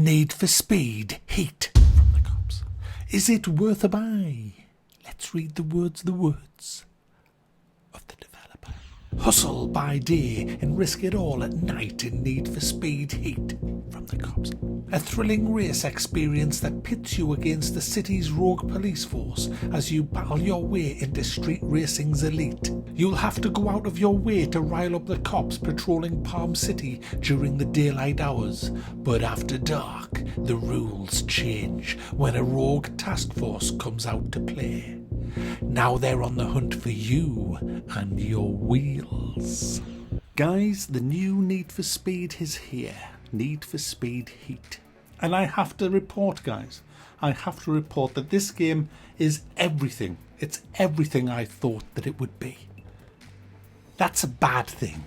Need for Speed Heat from the cops. Is it worth a buy? Let's read the words of the developer. Hustle by day and risk it all at night in Need for Speed Heat from the cops. A thrilling race experience that pits you against the city's rogue police force as you battle your way into street racing's elite. You'll have to go out of your way to rile up the cops patrolling Palm City during the daylight hours. But after dark, the rules change when a rogue task force comes out to play. Now they're on the hunt for you and your wheels. Guys, the new Need for Speed is here. Need for Speed Heat. And I have to report, guys, that this game is everything. It's everything I thought that it would be. That's a bad thing,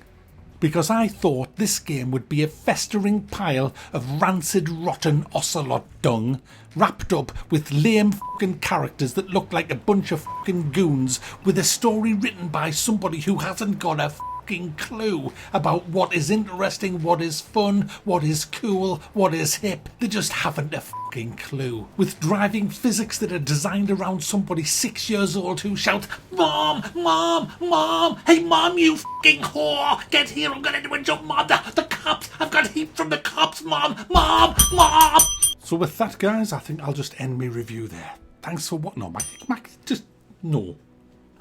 because I thought this game would be a festering pile of rancid, rotten ocelot dung, wrapped up with lame fucking characters that look like a bunch of fucking goons, with a story written by somebody who hasn't got a fucking clue about what is interesting, what is fun, what is cool, what is hip. They just haven't a fucking clue. With driving physics that are designed around somebody 6 years old who shouts, "Mom, Mom, Mom, hey Mom, you fucking whore, get here, I'm gonna do a jump, Mom, the cops, I've got heat from the cops, Mom, Mom, Mom." So with that, guys, I think I'll just end my review there. Thanks for what? No, Mac, just no.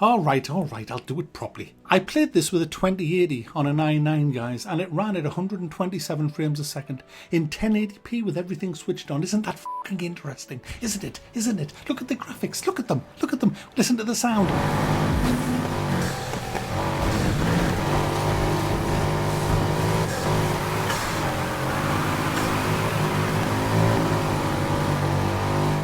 Alright, I'll do it properly. I played this with a 2080 on an i9, guys, and it ran at 127 frames a second in 1080p with everything switched on. Isn't that fucking interesting? Isn't it? Isn't it? Look at the graphics. Look at them. Look at them. Listen to the sound.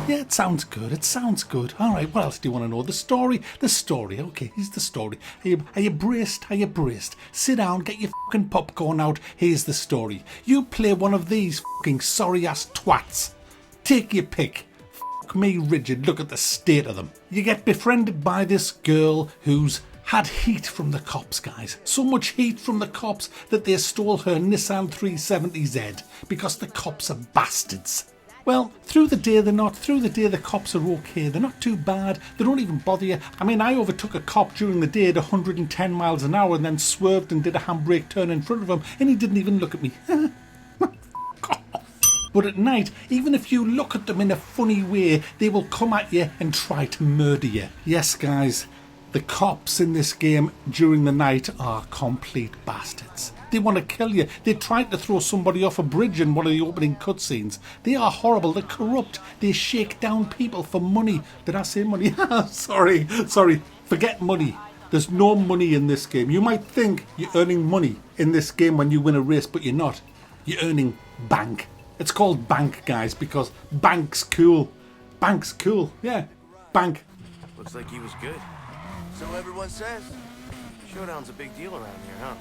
Yeah, it sounds good. It sounds good. All right, what else do you want to know? The story. The story. Okay, here's the story. Are you braced? Are you braced? Sit down, get your fucking popcorn out. Here's the story. You play one of these fucking sorry-ass twats. Take your pick. Fuck me rigid. Look at the state of them. You get befriended by this girl who's had heat from the cops, guys. So much heat from the cops that they stole her Nissan 370Z because the cops are bastards. Well, through the day they're not. Through the day the cops are okay. They're not too bad. They don't even bother you. I mean, I overtook a cop during the day at 110 miles an hour and then swerved and did a handbrake turn in front of him and he didn't even look at me. But at night, even if you look at them in a funny way, they will come at you and try to murder you. Yes, guys, the cops in this game during the night are complete bastards. They want to kill you. They tried to throw somebody off a bridge in one of the opening cutscenes. They are horrible. They're corrupt. They shake down people for money. Did I say money? Sorry. Forget money. There's no money in this game. You might think you're earning money in this game when you win a race, but you're not. You're earning bank. It's called bank, guys, because bank's cool. Bank's cool. Yeah, bank. Looks like he was good. So everyone says. Showdown's a big deal around here, huh?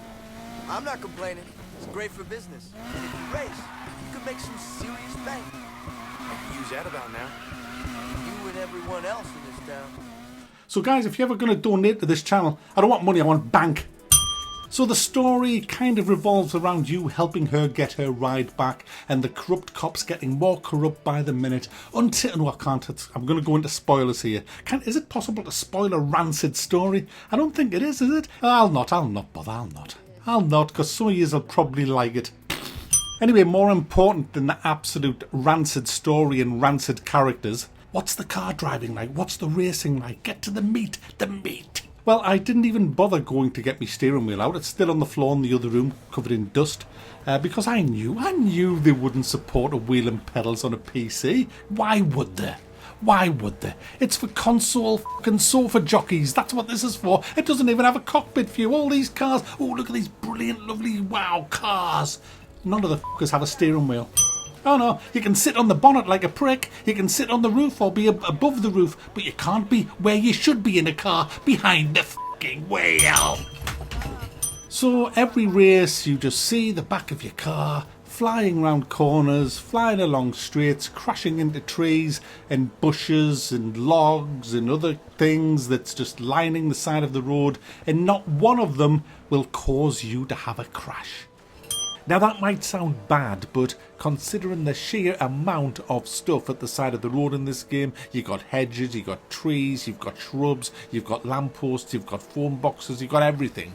I'm not complaining. It's great for business. And if you race, you could make some serious bank. I can use that about now. You and everyone else in this town. So guys, if you're ever going to donate to this channel, I don't want money, I want bank. So the story kind of revolves around you helping her get her ride back and the corrupt cops getting more corrupt by the minute until... No, I can't. I'm going to go into spoilers here. Is it possible to spoil a rancid story? I don't think it is it? I'll not bother, I'll not, because some of you will probably like it. Anyway, more important than the absolute rancid story and rancid characters, what's the car driving like? What's the racing like? Get to the meat. Well, I didn't even bother going to get my steering wheel out. It's still on the floor in the other room, covered in dust, because I knew they wouldn't support a wheel and pedals on a PC. Why would they? It's for console fucking sofa jockeys. That's what this is for. It doesn't even have a cockpit view. All these cars. Oh, look at these brilliant, lovely, wow cars. None of the fuckers have a steering wheel. Oh no, you can sit on the bonnet like a prick. You can sit on the roof or be above the roof. But you can't be where you should be in a car, behind the fucking wheel. So every race you just see the back of your car flying round corners, flying along straights, crashing into trees and bushes and logs and other things that's just lining the side of the road, and not one of them will cause you to have a crash. Now that might sound bad, but considering the sheer amount of stuff at the side of the road in this game, you've got hedges, you've got trees, you've got shrubs, you've got lampposts, you've got phone boxes, you've got everything.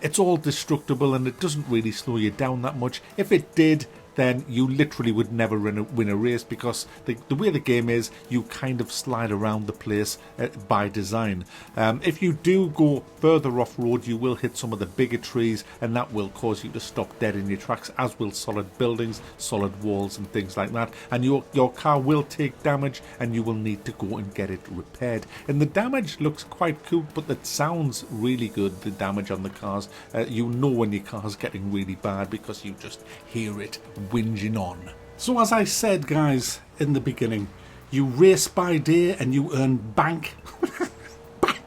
It's all destructible and it doesn't really slow you down that much. If it did, then you literally would never win a race, because the way the game is, you kind of slide around the place by design. If you do go further off-road, you will hit some of the bigger trees, and that will cause you to stop dead in your tracks, as will solid buildings, solid walls and things like that. And your car will take damage, and you will need to go and get it repaired. And the damage looks quite cool, but it sounds really good, the damage on the cars. You know when your car's getting really bad because you just hear it whinging on. So as I said, guys, in the beginning, you race by day and you earn bank. Bank.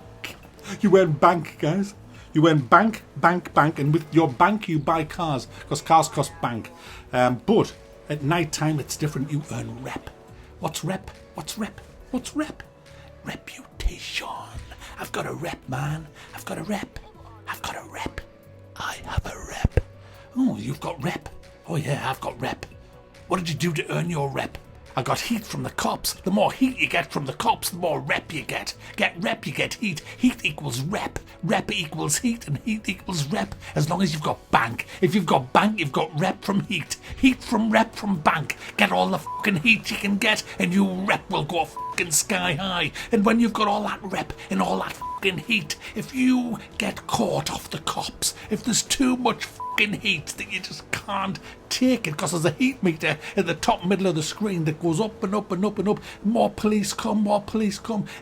You earn bank, guys. You earn bank, and with your bank you buy cars, because cars cost bank. But at night time it's different. You earn rep. What's rep? What's rep? What's rep? Reputation. I've got a rep, man. I've got a rep. I've got a rep. I have a rep. Oh, you've got rep. Oh yeah, I've got rep. What did you do to earn your rep? I got heat from the cops. The more heat you get from the cops, the more rep you get. Get rep, you get heat. Heat equals rep. Rep equals heat, and heat equals rep, as long as you've got bank. If you've got bank, you've got rep from heat. Heat from rep from bank. Get all the fucking heat you can get, and your rep will go fucking sky high. And when you've got all that rep and all that fucking heat, if you get caught off the cops, if there's too much fucking heat that you just can't take it, because there's a heat meter at the top middle of the screen that goes up and up and up and up, more police come,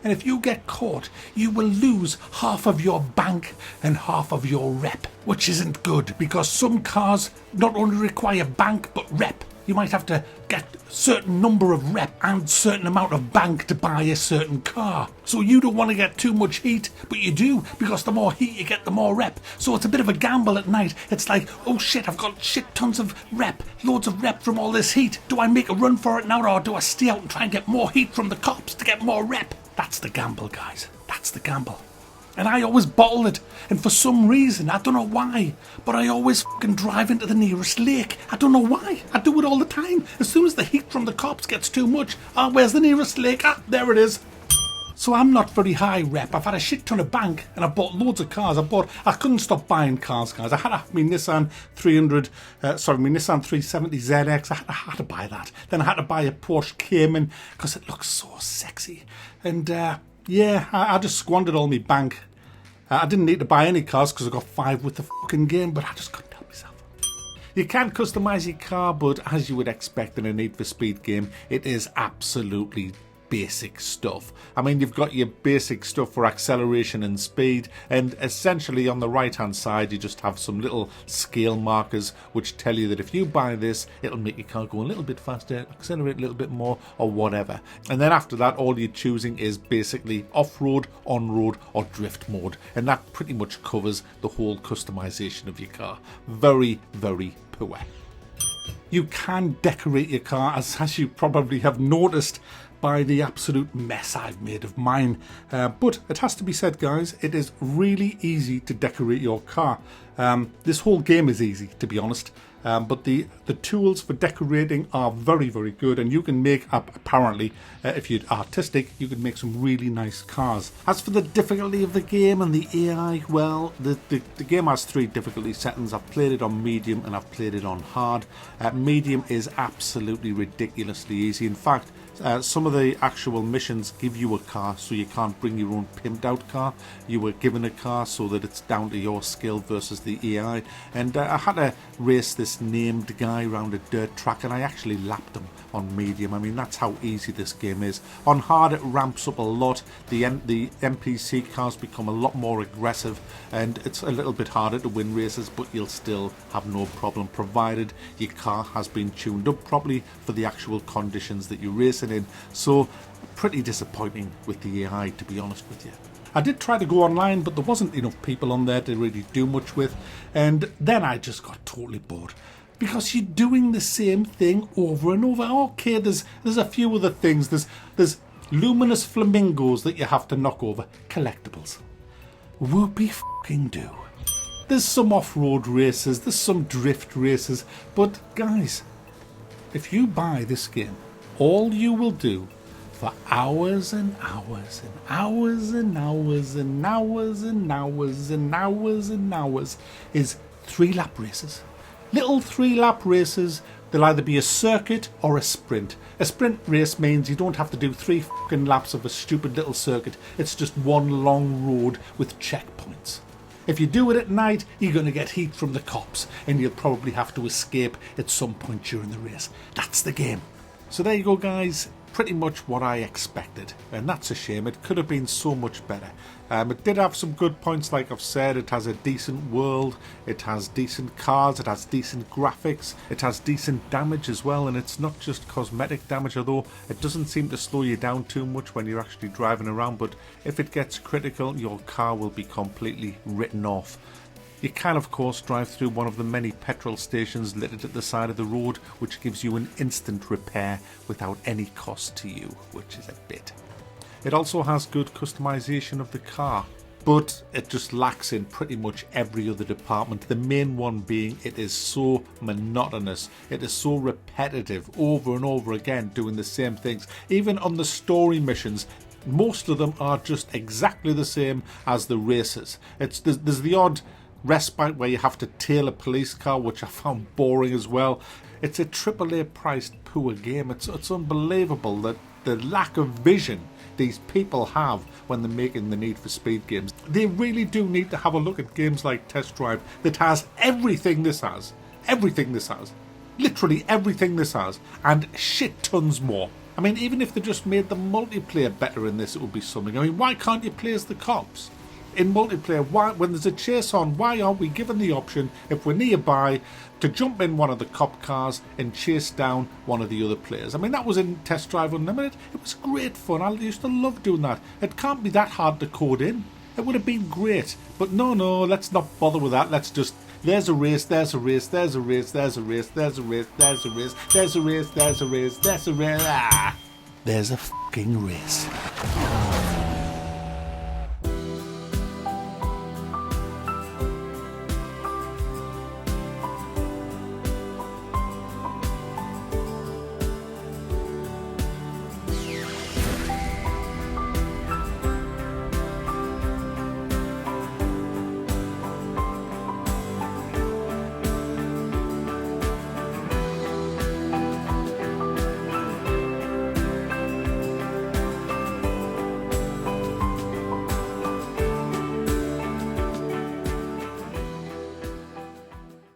and if you get caught, you will lose half of your bank and half of your rep, which isn't good, because some cars not only require bank but rep. You might have to get a certain number of rep and certain amount of bank to buy a certain car. So you don't want to get too much heat, but you do, because the more heat you get, the more rep. So it's a bit of a gamble at night. It's like, oh shit, I've got shit tons of rep, loads of rep from all this heat. Do I make a run for it now, or do I stay out and try and get more heat from the cops to get more rep? That's the gamble, guys. That's the gamble. And I always bottle it. And for some reason, I don't know why, but I always fucking drive into the nearest lake. I don't know why. I do it all the time. As soon as the heat from the cops gets too much, where's the nearest lake? There it is. So I'm not very high rep. I've had a shit ton of bank, and I bought loads of cars. I couldn't stop buying cars, guys. I had my Nissan 370ZX. I had to buy that. Then I had to buy a Porsche Cayman because it looks so sexy. And yeah, I just squandered all my bank. I didn't need to buy any cars because I got 5 with the fucking game, but I just couldn't help myself. You can customise your car, but as you would expect in a Need for Speed game, it is absolutely basic stuff. I mean, you've got your basic stuff for acceleration and speed, and essentially on the right hand side you just have some little scale markers which tell you that if you buy this, it'll make your car go a little bit faster, accelerate a little bit more, or whatever. And then after that, all you're choosing is basically off-road, on-road, or drift mode, and that pretty much covers the whole customization of your car. Very, very poor. You can decorate your car, as you probably have noticed by the absolute mess I've made of mine. But it has to be said, guys, it is really easy to decorate your car. This whole game is easy, to be honest. But the tools for decorating are very, very good, and you can make up, apparently, if you're artistic, you can make some really nice cars. As for the difficulty of the game and the AI, well, the game has 3 difficulty settings. I've played it on medium and I've played it on hard. Medium is absolutely ridiculously easy. In fact, some of the actual missions give you a car, so you can't bring your own pimped out car. You were given a car so that it's down to your skill versus the AI. And I had to race this named guy around a dirt track, and I actually lapped him on medium. I mean, that's how easy this game is. On hard, it ramps up a lot. The NPC cars become a lot more aggressive, and it's a little bit harder to win races, but you'll still have no problem, provided your car has been tuned up properly for the actual conditions that you're racing in. So pretty disappointing with the AI, to be honest with you. I did try to go online, but there wasn't enough people on there to really do much with, and then I just got totally bored, because you're doing the same thing over and over. Okay, there's a few other things. There's luminous flamingos that you have to knock over. Collectibles. Whoopie fucking do. There's some off-road races, there's some drift races, but guys, if you buy this game, all you will do for hours and hours and hours and hours and hours and hours and hours and hours is 3-lap races. Little 3-lap races. They'll either be a circuit or a sprint. A sprint race means you don't have to do 3 fucking laps of a stupid little circuit. It's just one long road with checkpoints. If you do it at night, you're going to get heat from the cops, and you'll probably have to escape at some point during the race. That's the game. So there you go, guys. Pretty much what I expected, and that's a shame. It could have been so much better. It did have some good points, like I've said. It has a decent world, it has decent cars, it has decent graphics, it has decent damage as well, and it's not just cosmetic damage, although it doesn't seem to slow you down too much when you're actually driving around, but if it gets critical, your car will be completely written off. You can, of course, drive through one of the many petrol stations littered at the side of the road, which gives you an instant repair without any cost to you, which is a bit. It also has good customization of the car, but it just lacks in pretty much every other department. The main one being it is so monotonous, it is so repetitive, over and over again doing the same things. Even on the story missions, most of them are just exactly the same as the races. There's the odd respite where you have to tail a police car, which I found boring as well. It's a AAA priced poor game. It's unbelievable that the lack of vision these people have when they're making the Need for Speed games. They really do need to have a look at games like Test Drive that has everything this has. Everything this has. Literally everything this has. And shit tons more. I mean, even if they just made the multiplayer better in this, it would be something. I mean, why can't you play as the cops? In multiplayer, why, when there's a chase on, why aren't we given the option, if we're nearby, to jump in one of the cop cars and chase down one of the other players? I mean, that was in Test Drive Unlimited. It was great fun. I used to love doing that. It can't be that hard to code in. It would have been great. But no, let's not bother with that. Let's just, there's a race, there's a race, there's a race, there's a race, there's a race, there's a race, there's a race, there's a race, there's a race, there's a fucking race.